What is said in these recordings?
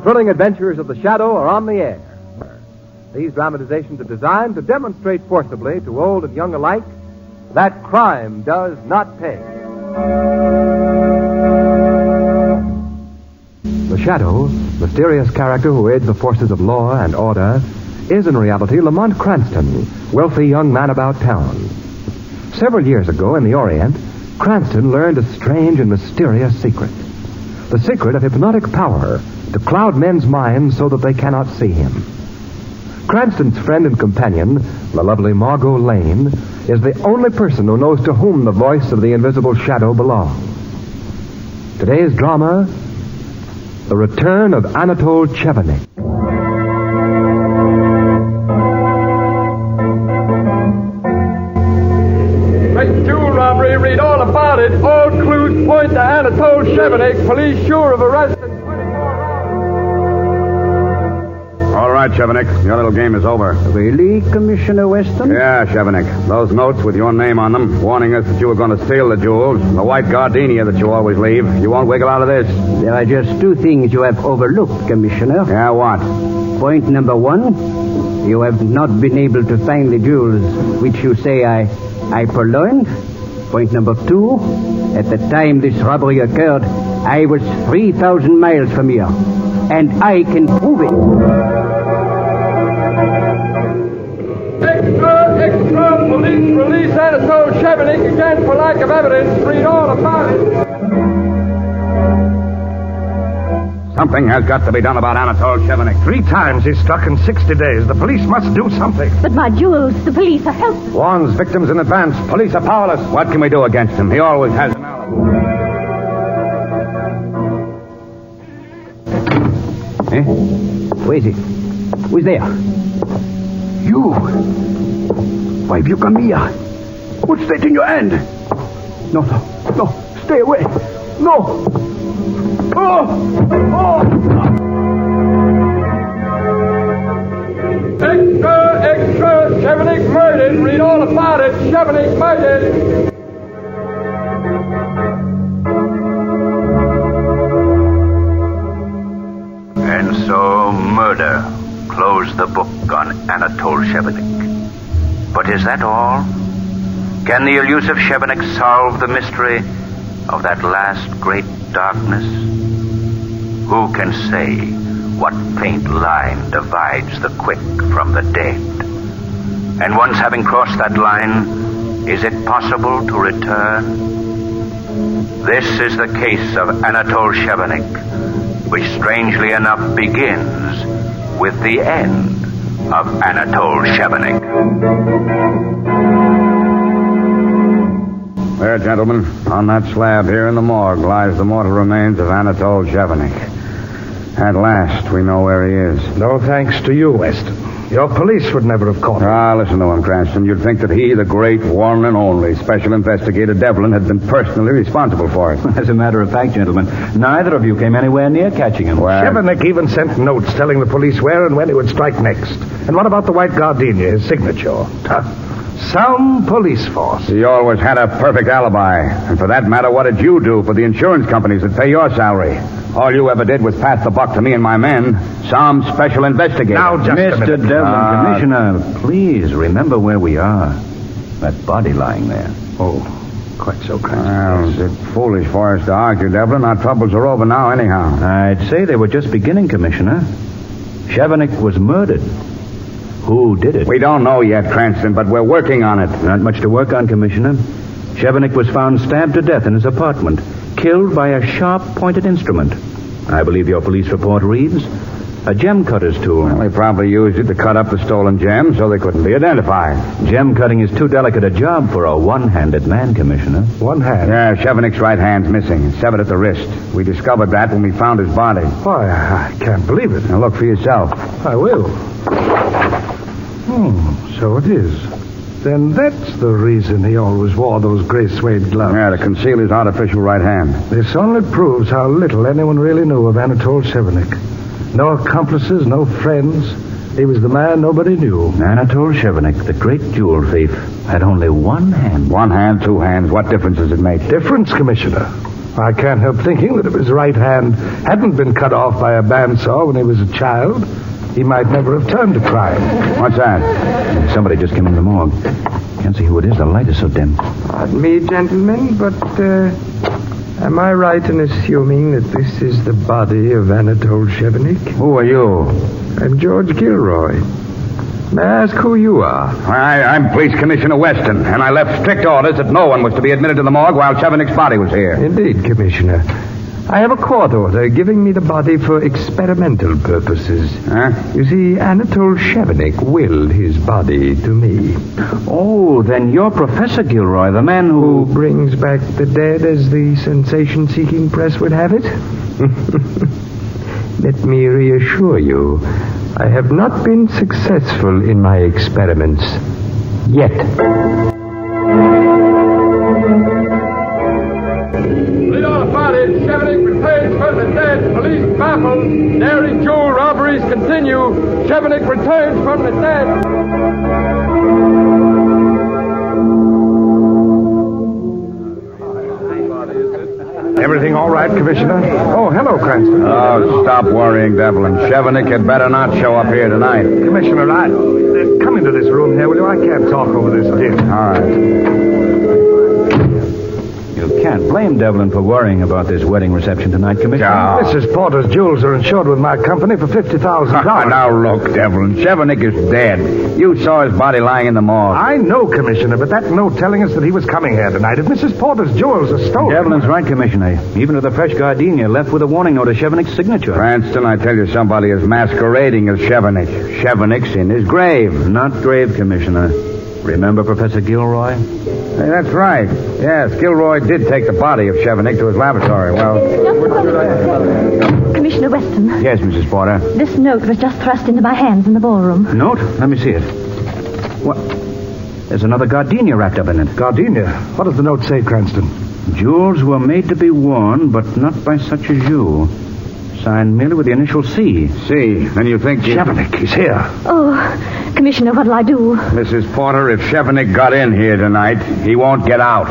thrilling adventures of the Shadow are on the air. These dramatizations are designed to demonstrate forcibly to old and young alike that crime does not pay. The Shadow, mysterious character who aids the forces of law and order, is in reality Lamont Cranston, wealthy young man about town. Several years ago in the Orient, Cranston learned a strange and mysterious secret. The secret of hypnotic power to cloud men's minds so that they cannot see him. Cranston's friend and companion, the lovely Margot Lane, is the only person who knows to whom the voice of the invisible Shadow belongs. Today's drama, The Return of Anatole Chevanic. Great jewel robbery, read all about it. All clues point to Anatole Chevanic. Police sure of arresting 24 robbers. All right, Chevanic, your little game is over. Really, Commissioner Weston? Yeah, Chevanic. Those notes with your name on them, warning us that you were going to steal the jewels, the white gardenia that you always leave. You won't wiggle out of this. There are just two things you have overlooked, Commissioner. Yeah, what? Point number one, you have not been able to find the jewels which you say I purloined. Point number two, at the time this robbery occurred, I was 3,000 miles from here. And I can prove it. Extra, police release Anatole Chevanic again for lack of evidence. Read all about it. Something has got to be done about Anatole Chevanic. 3 times he's struck in 60 days. The police must do something. But my jewels, the police are helpless. Warns victims in advance. Police are powerless. What can we do against him? He always has an alibi. Eh? Where is he? Who's there? You. Why have you come here? What's that in your hand? No. Stay away. No. Oh. Extra, Chevanic murdered. Read all about it. Chevanic murdered. And so murder closed the book on Anatole Chevanic. But is that all? Can the elusive Chevanic solve the mystery of that last great darkness? Who can say what faint line divides the quick from the dead? And once having crossed that line, is it possible to return? This is the case of Anatole Chevanic, which strangely enough begins with the end of Anatole Chevanic. There, gentlemen, on that slab here in the morgue lies the mortal remains of Anatole Chevanic. At last, we know where he is. No thanks to you, Weston. Your police would never have caught him. Listen to him, Cranston. You'd think that he, the great one and only Special Investigator Devlin, had been personally responsible for it. As a matter of fact, gentlemen, neither of you came anywhere near catching him. Well, Chevanic even sent notes telling the police where and when he would strike next. And what about the white gardenia, his signature? Some police force. he always had a perfect alibi. And for that matter, what did you do for the insurance companies that pay your salary? All you ever did was pass the buck to me and my men. Some special investigator. Now, just a Mr. minute. Devlin, Commissioner, please remember where we are. That body lying there. Oh, quite so, Cranston. Well, it's foolish for us to argue, Devlin. Our troubles are over now anyhow. I'd say they were just beginning, Commissioner. Chevanic was murdered. Who did it? We don't know yet, Cranston, but we're working on it. Not much to work on, Commissioner. Chevanic was found stabbed to death in his apartment, killed by a sharp-pointed instrument. I believe your police report reads, a gem cutter's tool. Well, they probably used it to cut up the stolen gems so they couldn't be identified. Gem cutting is too delicate a job for a one-handed man, Commissioner. One hand? Yeah, Chevanic's right hand's missing. It's severed at the wrist. We discovered that when we found his body. Why, I can't believe it. Now, look for yourself. I will. So it is. Then that's the reason he always wore those gray suede gloves. Yeah, to conceal his artificial right hand. This only proves how little anyone really knew of Anatole Chevanic. No accomplices, no friends. He was the man nobody knew. Anatole Chevanic, the great jewel thief, had only one hand. One hand, two hands. What difference does it make? Difference, Commissioner. I can't help thinking that if his right hand hadn't been cut off by a bandsaw when he was a child, he might never have turned to crime. What's that? Somebody just came in the morgue. Can't see who it is. The light is so dim. Pardon me, gentlemen, but am I right in assuming that this is the body of Anatole Chevanic? Who are you? I'm George Gilroy. May I ask who you are? I'm Police Commissioner Weston, and I left strict orders that no one was to be admitted to the morgue while Chevanic's body was here. Indeed, Commissioner. I have a court order giving me the body for experimental purposes. Huh? You see, Anatole Chevanic willed his body to me. Oh, then you're Professor Gilroy, the man who... brings back the dead, as the sensation-seeking press would have it? Let me reassure you, I have not been successful in my experiments. Yet. Lead on a body. Chevanic retains from the dead. Police baffled. Daring jewel robberies continue. Chevanic returns from the dead. Everything all right, Commissioner? Oh, hello, Cranston. Oh, stop worrying, Devlin. Chevanic had better not show up here tonight. Commissioner, come into this room here, will you? I can't talk over this din. All right. You can't blame Devlin for worrying about this wedding reception tonight, Commissioner. Mrs. Porter's jewels are insured with my company for $50,000. Now, look, Devlin. Chevanic is dead. You saw his body lying in the morgue. I know, Commissioner, but that note telling us that he was coming here tonight. If Mrs. Porter's jewels are stolen... Devlin's right, Commissioner. Even with a fresh gardenia left with a warning note of Chevanic's signature. Cranston, I tell you, somebody is masquerading as Chevanic. Chevanic's in his grave. Not grave, Commissioner. Remember Professor Gilroy? Hey, that's right. Yes, Gilroy did take the body of Chevanic to his laboratory. Well... Commissioner Weston. Yes, Mrs. Porter. This note was just thrust into my hands in the ballroom. Note? Let me see it. What? There's another gardenia wrapped up in it. Gardenia? What does the note say, Cranston? Jewels were made to be worn, but not by such as you. Signed merely with the initial C. C. Then you think... Chevanic, he's here. Oh, Commissioner, what'll I do? Mrs. Porter, if Chevanic got in here tonight, he won't get out.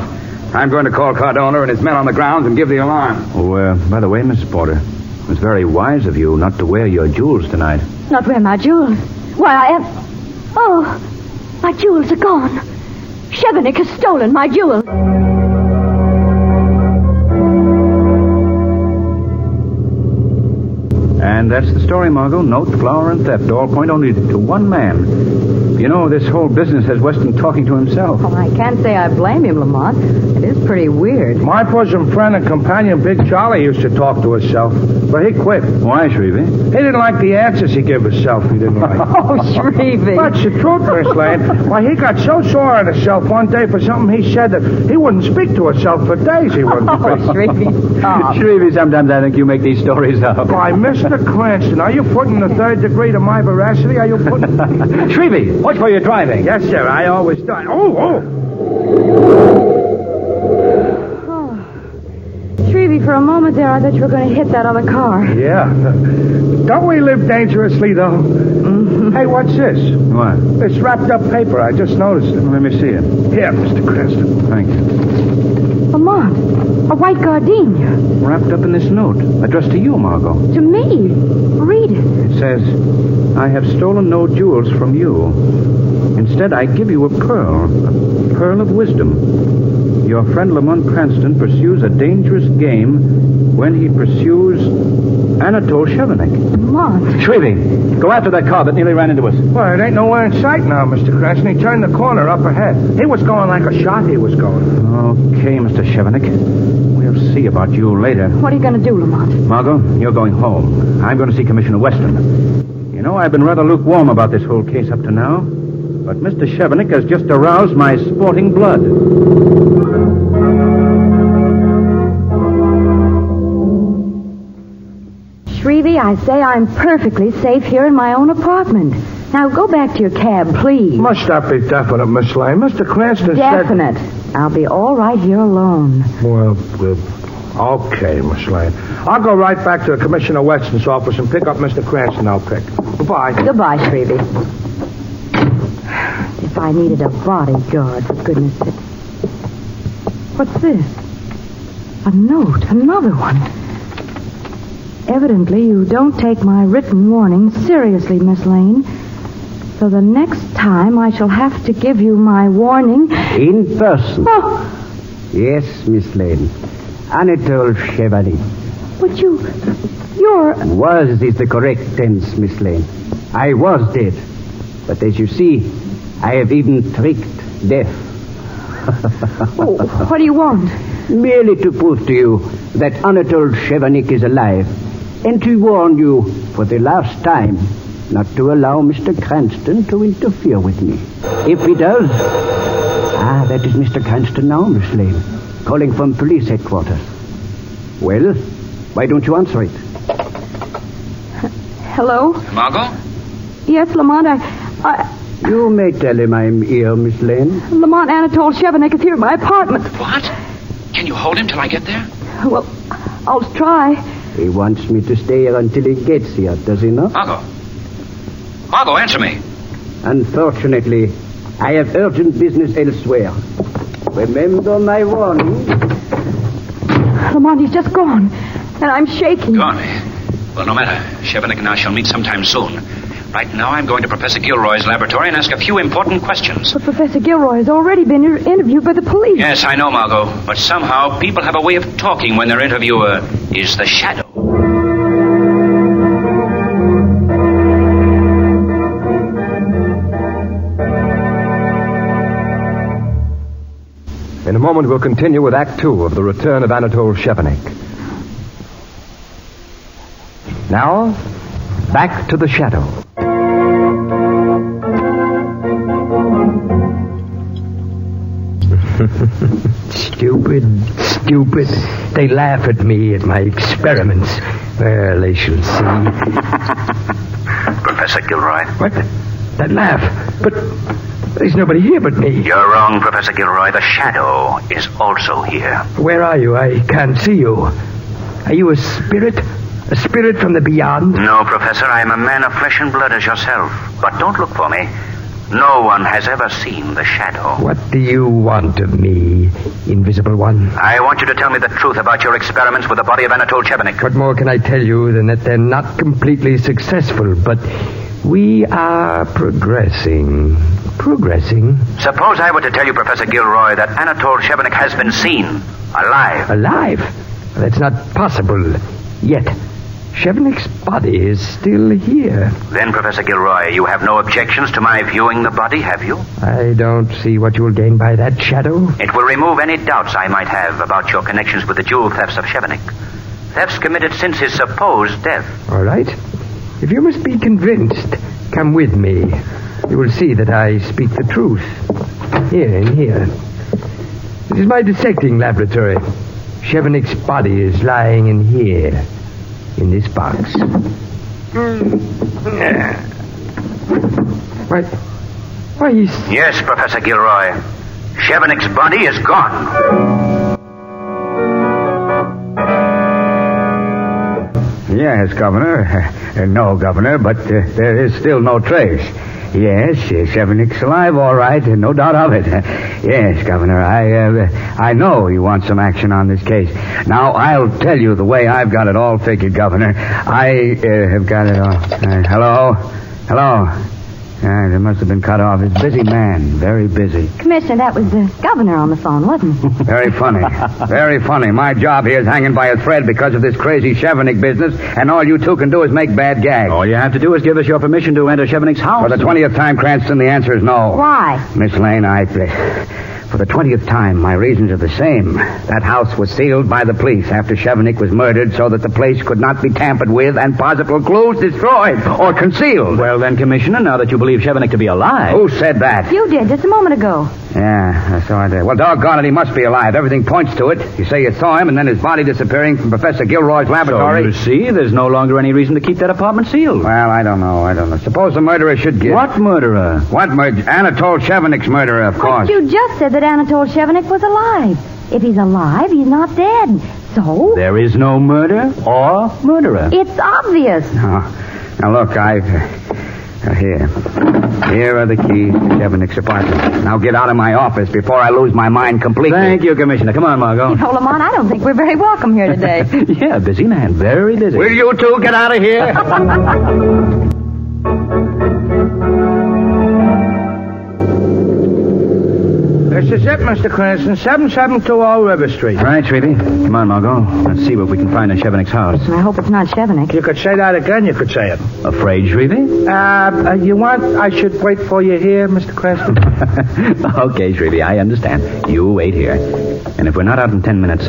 I'm going to call Cardona and his men on the grounds and give the alarm. Oh, by the way, Mrs. Porter, it was very wise of you not to wear your jewels tonight. Not wear my jewels? Why, I am... Oh, my jewels are gone. Chevanic has stolen my jewels. And that's the story, Margot. Note, flower, and theft all point only to one man. You know, this whole business has Weston talking to himself. Oh, I can't say I blame him, Lamont. It is pretty weird. My bosom friend and companion, Big Charlie, used to talk to himself, but he quit. Why, Shrevey? He didn't like the answers he gave himself. He didn't like. Oh, Shrevey. That's the truth, Miss Lane. Why, he got so sore on himself one day for something he said that he wouldn't speak to himself for days. He wouldn't. Oh, Shrevey, stop. Shrevey, sometimes I think you make these stories up. Why, Mr. Cranston, are you putting the third degree to my veracity? Are you putting... Shrevey, watch where you're driving. Yes, sir. I always do. Oh! Shrevey, for a moment there, I thought you were going to hit that other car. Yeah. Don't we live dangerously, though? Mm-hmm. Hey, what's this? What? This wrapped up paper. I just noticed it. Let me see it. Here, Mr. Cranston. Thank you. Lamont, a white gardenia. Wrapped up in this note, addressed to you, Margot. To me. Read it. It says, I have stolen no jewels from you. Instead, I give you a pearl of wisdom. Your friend Lamont Cranston pursues a dangerous game when he pursues Anatole Chevanic. Lamont. Shrevey, go after that car that nearly ran into us. Well, it ain't nowhere in sight now, Mr. Cranston. He turned the corner up ahead. He was going like a shot, he was going. Okay, Mr. Chevanic. We'll see about you later. What are you going to do, Lamont? Margot, you're going home. I'm going to see Commissioner Weston. You know, I've been rather lukewarm about this whole case up to now. But Mr. Chevanic has just aroused my sporting blood. Shrevey, I say I'm perfectly safe here in my own apartment. Now go back to your cab, please. Must that be definite, Miss Lane? Mr. Cranston said... Definite. I'll be all right here alone. Well, okay, Miss Lane. I'll go right back to Commissioner Weston's office and pick up Mr. Cranston I'll pick. Goodbye. Goodbye, Shrevey. If I needed a bodyguard, for goodness sake. What's this? A note, another one. Evidently, you don't take my written warning seriously, Miss Lane. So the next time I shall have to give you my warning... In person. Oh, Yes, Miss Lane. Anatole Chevanic. but you're... Was is the correct tense, Miss Lane. I was dead. But as you see, I have even tricked death. Oh, what do you want? Merely to prove to you that Anatole Chevanic is alive, and to warn you for the last time not to allow Mr. Cranston to interfere with me. If he does... that is Mr. Cranston now, Miss Lane, calling from police headquarters. Well, why don't you answer it? Hello? Margot? Yes, Lamont, I... You may tell him I'm here, Miss Lane. Lamont Anatole Chevanic is here at my apartment. What? Can you hold him till I get there? Well, I'll try. He wants me to stay here until he gets here, does he not? Margot, answer me. Unfortunately, I have urgent business elsewhere. Remember my warning. Lamont, he's just gone. And I'm shaking. Gone. Well, no matter. Chevanic and I shall meet sometime soon. Right now, I'm going to Professor Gilroy's laboratory and ask a few important questions. But Professor Gilroy has already been interviewed by the police. Yes, I know, Margot. But somehow, people have a way of talking when their interviewer is the Shadow. In a moment, we'll continue with Act Two of The Return of Anatole Chevanic. Now, back to the Shadow. Stupid. They laugh at me at my experiments. Well, they shall see. Professor Gilroy? What? That laugh? But there's nobody here but me. You're wrong, Professor Gilroy. The Shadow is also here. Where are you? I can't see you. Are you a spirit? A spirit from the beyond? No, Professor. I am a man of flesh and blood as yourself. But don't look for me. No one has ever seen the Shadow. What do you want of me, Invisible One? I want you to tell me the truth about your experiments with the body of Anatole Chevanic. What more can I tell you than that they're not completely successful, but we are progressing. Suppose I were to tell you, Professor Gilroy, that Anatole Chevanic has been seen, alive. Alive? That's not possible yet. Chevanic's body is still here. Then, Professor Gilroy, you have no objections to my viewing the body, have you? I don't see what you will gain by that, Shadow. It will remove any doubts I might have about your connections with the jewel thefts of Chevanic. Thefts committed since his supposed death. All right. If you must be convinced, come with me. You will see that I speak the truth. Here. This is my dissecting laboratory. Chevanic's body is lying in here. In this box. Why, he's... Yes, Professor Gilroy. Chevanic's body is gone. Yes, Governor. No, Governor, but there is still no trace. Yes, Chevanic's alive, all right, no doubt of it. Yes, Governor, I know you want some action on this case. Now, I'll tell you the way I've got it all figured, Governor. I have got it all... Hello? It must have been cut off. He's a busy man, very busy. Commissioner, that was the governor on the phone, wasn't it? Very funny. Very funny. My job here is hanging by a thread because of this crazy Chevanic business, and all you two can do is make bad gags. All you have to do is give us your permission to enter Chevanic's house. For the 20th time, Cranston, the answer is no. Why? Miss Lane, for the 20th time, my reasons are the same. That house was sealed by the police after Chevanic was murdered so that the place could not be tampered with and possible clues destroyed or concealed. Well, then, Commissioner, now that you believe Chevanic to be alive... Who said that? You did, just a moment ago. Yeah, so I did. Well, doggone it, he must be alive. Everything points to it. You say you saw him and then his body disappearing from Professor Gilroy's laboratory. So you see, there's no longer any reason to keep that apartment sealed. Well, I don't know. Suppose the murderer should give... What murderer? What murderer? Anatole Chevanic's murderer, of course. But you just said that Anatole Chevanic was alive. If he's alive, he's not dead. So? There is no murder or murderer. It's obvious. Now, look, Here are the keys to Chevanic's apartment. Now get out of my office before I lose my mind completely. Thank you, Commissioner. Come on, Margot. You know, Lamont, I don't think we're very welcome here today. Yeah, busy man. Very busy. Will you two get out of here? This is it, Mr. Cranston. 7720 River Street. All right, Shrevey. Come on, Margot. Let's see what we can find in Chevanic's house. I hope it's not Chevanic. You could say that again, you could say it. Afraid, Shrevey? You want I should wait for you here, Mr. Cranston? Okay, Shrevey, I understand. You wait here. And if we're not out in 10 minutes,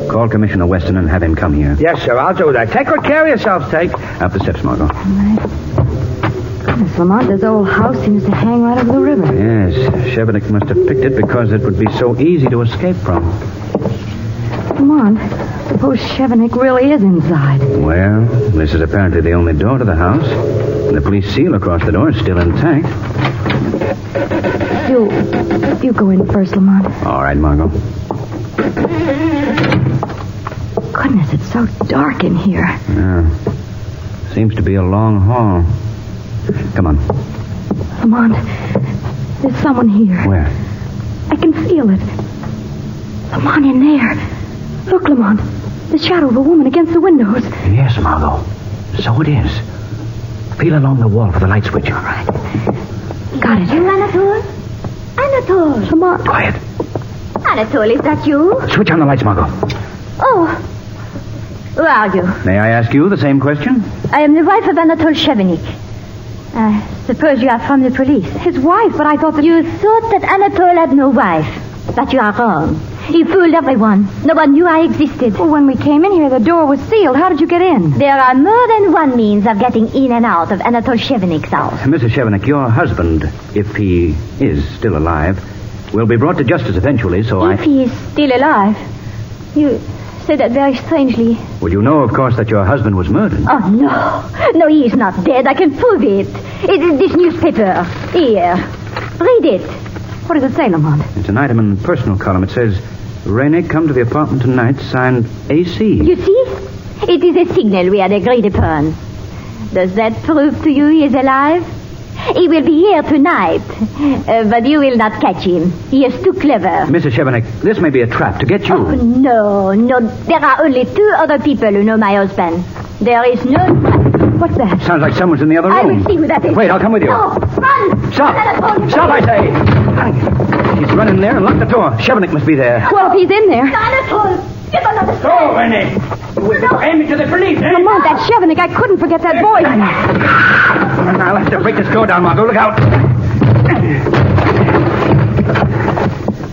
call Commissioner Weston and have him come here. Yes, sir, I'll do that. Take good care of yourselves, Take. Up the steps, Margot. Goodness, Lamont, this old house seems to hang right over the river. Yes, Chevanic must have picked it because it would be so easy to escape from. Lamont, suppose Chevanic really is inside. Well, this is apparently the only door to the house. And the police seal across the door is still intact. You go in first, Lamont. All right, Margot. Goodness, it's so dark in here. Yeah. Seems to be a long hall. Come on. Lamont, there's someone here. Where? I can feel it. Lamont, in there. Look, Lamont. The shadow of a woman against the windows. Yes, Margot. So it is. Feel along the wall for the light switch. All right. Got it. You, Anatole? Anatole. Lamont. Quiet. Anatole, is that you? Switch on the lights, Margot. Oh. Who are you? May I ask you the same question? I am the wife of Anatole Chevanic. I suppose you are from the police. His wife, but I thought that... You thought that Anatole had no wife. But you are wrong. He fooled everyone. No one knew I existed. Well, when we came in here, the door was sealed. How did you get in? There are more than one means of getting in and out of Anatole Chevanic's house. Mrs. Chevanic, your husband, if he is still alive, will be brought to justice eventually, so If he is still alive. You say that very strangely. Well, you know, of course, that your husband was murdered. Oh, no. No, he is not dead. I can prove it. It is this newspaper. Here. Read it. What does it say, Lamont? It's an item in the personal column. It says, Rene, come to the apartment tonight, signed AC. You see? It is a signal we had agreed upon. Does that prove to you he is alive? He will be here tonight, but you will not catch him. He is too clever. Mrs. Chevanic, this may be a trap to get you. Oh, no. There are only 2 other people who know my husband. There is no... What's that? Sounds like someone's in the other room. I will see who that is. Wait, I'll come with you. No, run! Stop! Stop, I say! He's run in there and locked the door. Chevanic must be there. Well, if he's in there... Anatole! Get another So, Rene, we'll hand me to the police, eh? Lamont, that Chevanic, I couldn't forget that voice. I'll have to break this door down, Margot. Look out.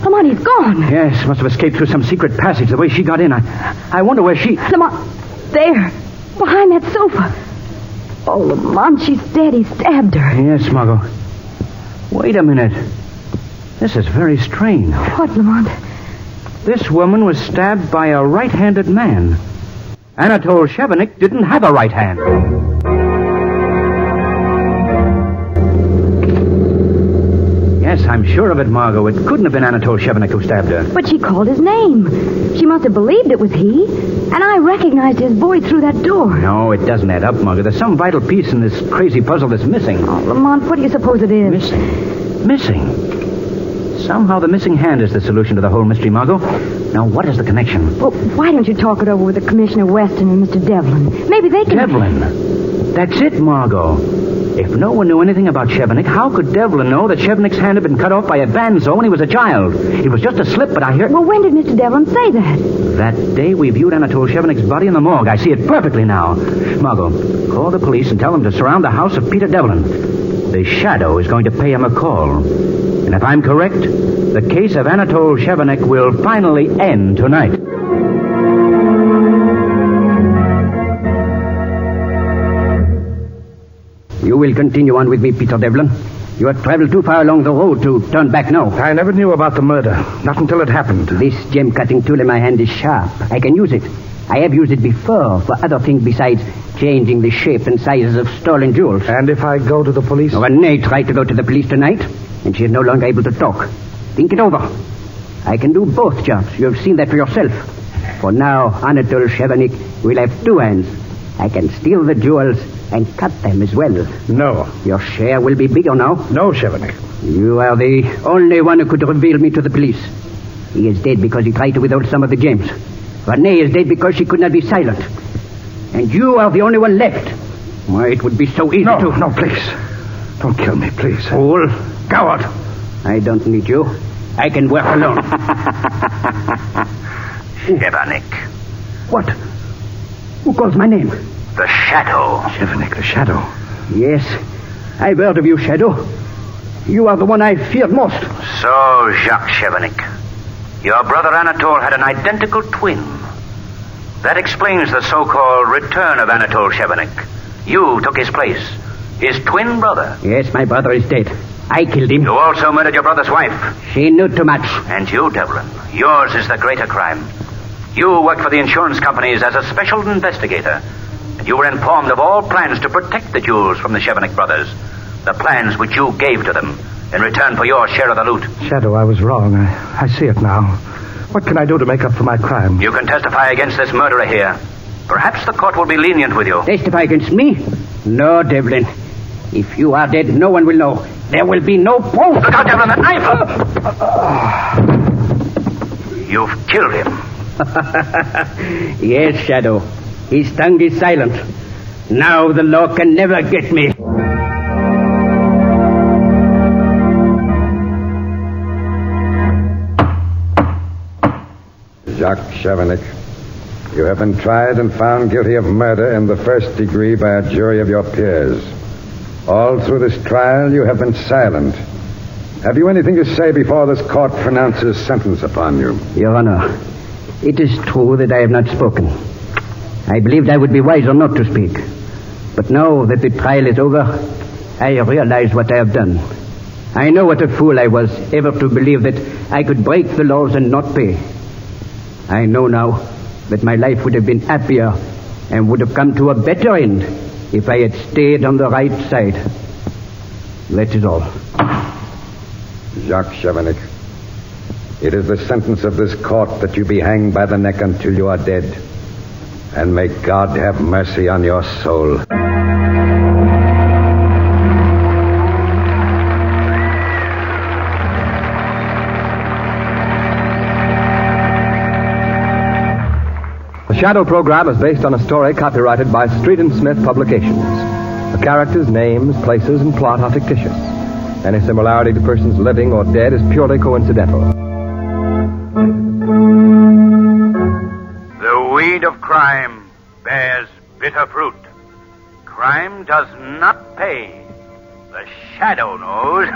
Lamont, he's gone. Yes, must have escaped through some secret passage the way she got in. I wonder where she... Lamont, there, behind that sofa. Oh, Lamont, she's dead. He stabbed her. Yes, Margot. Wait a minute. This is very strange. What, Lamont? This woman was stabbed by a right-handed man. Anatole Chevanic didn't have a right hand. Yes, I'm sure of it, Margot. It couldn't have been Anatole Chevanic who stabbed her. But she called his name. She must have believed it was he. And I recognized his voice through that door. No, it doesn't add up, Margot. There's some vital piece in this crazy puzzle that's missing. Oh, Lamont, what do you suppose it is? Missing? Somehow the missing hand is the solution to the whole mystery, Margot. Now, what is the connection? Well, why don't you talk it over with the Commissioner Weston and Mr. Devlin? Maybe they can... Devlin? That's it, Margot. If no one knew anything about Chevanic, how could Devlin know that Chevanic's hand had been cut off by a bandsaw when he was a child? It was just a slip, but I hear... Well, when did Mr. Devlin say that? That day we viewed Anatole Chevanic's body in the morgue. I see it perfectly now. Margot, call the police and tell them to surround the house of Peter Devlin. The Shadow is going to pay him a call. And if I'm correct, the case of Anatole Chevanic will finally end tonight. You will continue on with me, Peter Devlin. You have traveled too far along the road to turn back now. I never knew about the murder. Not until it happened. This gem-cutting tool in my hand is sharp. I can use it. I have used it before for other things besides changing the shape and sizes of stolen jewels. And if I go to the police? Renee tried to go to the police tonight, and she is no longer able to talk. Think it over. I can do both jobs. You have seen that for yourself. For now, Anatole Chevanic will have 2 hands. I can steal the jewels and cut them as well. No. Your share will be bigger now. No, Chevanic. You are the only one who could reveal me to the police. He is dead because he tried to withhold some of the gems. Renee is dead because she could not be silent. And you are the only one left. Why, it would be so easy to... No, please. Don't kill me, please. Fool. Coward. I don't need you. I can work alone. Chevanic. What? Who calls my name? The Shadow. Chevanic, the Shadow. Yes, I've heard of you, Shadow. You are the one I feared most. So, Jacques Chevanic, your brother Anatole had an identical twin. That explains the so-called return of Anatole Chevanic. You took his place. His twin brother. Yes, my brother is dead. I killed him. You also murdered your brother's wife. She knew too much. And you, Devlin, yours is the greater crime. You worked for the insurance companies as a special investigator. And you were informed of all plans to protect the jewels from the Chevanic brothers. The plans which you gave to them in return for your share of the loot. Shadow, I was wrong. I see it now. What can I do to make up for my crime? You can testify against this murderer here. Perhaps the court will be lenient with you. Testify against me? No, Devlin. If you are dead, no one will know. There will be no proof. Look out, Devlin, that knife! You've killed him. Yes, Shadow. His tongue is silent. Now the law can never get me. Jacques Chevanic, you have been tried and found guilty of murder in the first degree by a jury of your peers. All through this trial, you have been silent. Have you anything to say before this court pronounces sentence upon you? Your Honor, it is true that I have not spoken. I believed I would be wiser not to speak. But now that the trial is over, I realize what I have done. I know what a fool I was ever to believe that I could break the laws and not pay. I know now that my life would have been happier and would have come to a better end if I had stayed on the right side. That is all. Jacques Chevanic, it is the sentence of this court that you be hanged by the neck until you are dead. And may God have mercy on your soul. The Shadow program is based on a story copyrighted by Street and Smith Publications. The characters, names, places, and plot are fictitious. Any similarity to persons living or dead is purely coincidental. The weed of crime bears bitter fruit. Crime does not pay. The Shadow knows.